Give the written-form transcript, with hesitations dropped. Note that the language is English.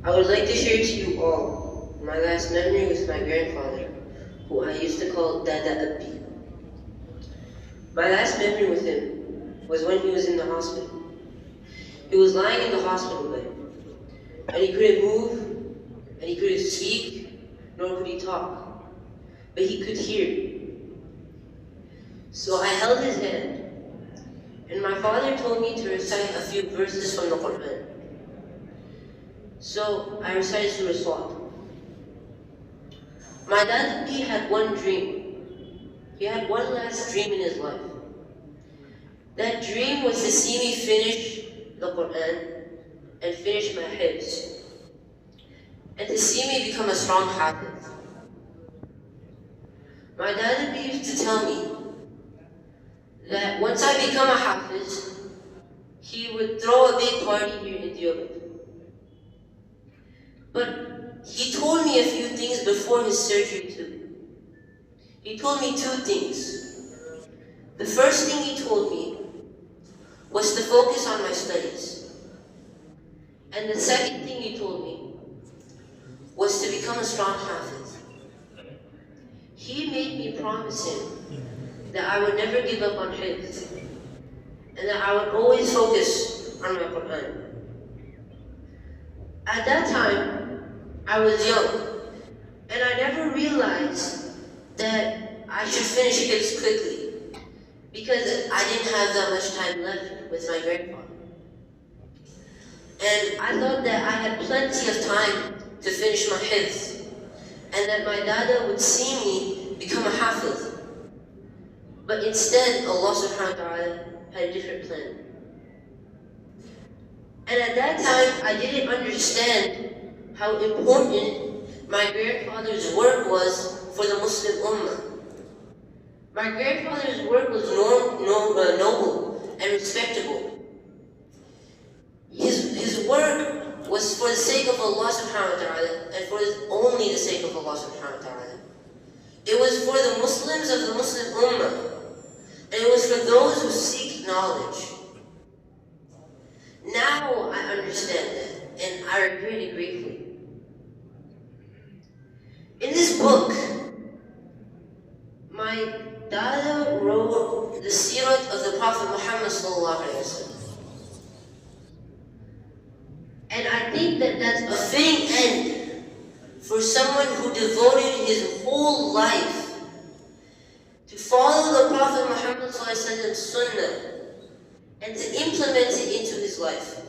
I would like to share to you all my last memory with my grandfather, who I used to call Dada Abdi. My last memory with him was when he was in the hospital. He was lying in the hospital bed, and he couldn't move, and he couldn't speak, nor could he talk, but he could hear. So I held his hand, and my father told me to recite a few verses from the Quran. So I recited Surah Swat. My dad had one dream. He had one last dream in his life. That dream was to see me finish the Quran and finish my hifz, and to see me become a strong hafiz. My dad used to tell me that once I become a hafiz, he would throw a big party here in Deoband. But he told me a few things before his surgery too. He told me two things. The first thing he told me was to focus on my studies. And the second thing he told me was to become a strong hafiz. He made me promise him that I would never give up on hifz, and that I would always focus on my Quran. At that time, I was young, and I never realized that I should finish hifz quickly, because I didn't have that much time left with my grandfather. And I thought that I had plenty of time to finish my hifz, and that my dada would see me become a hafiz. But instead, Allah subhanahu wa ta'ala had a different plan. And at that time, I didn't understand how important my grandfather's work was for the Muslim Ummah. My grandfather's work was noble and respectable. His work was for the sake of Allah subhanahu wa ta'ala, and for only the sake of Allah subhanahu wa ta'ala. It was for the Muslims of the Muslim Ummah, and it was for those who seek knowledge. Now I understand that, and I regret it greatly. In this book, my dada wrote the sirat of the Prophet Muhammad sallallahu alaihi wasallam. And I think that that's a fitting end for someone who devoted his whole life to follow the Prophet Muhammad sallallahu alaihi wasallam's sunnah and to implement it into his life.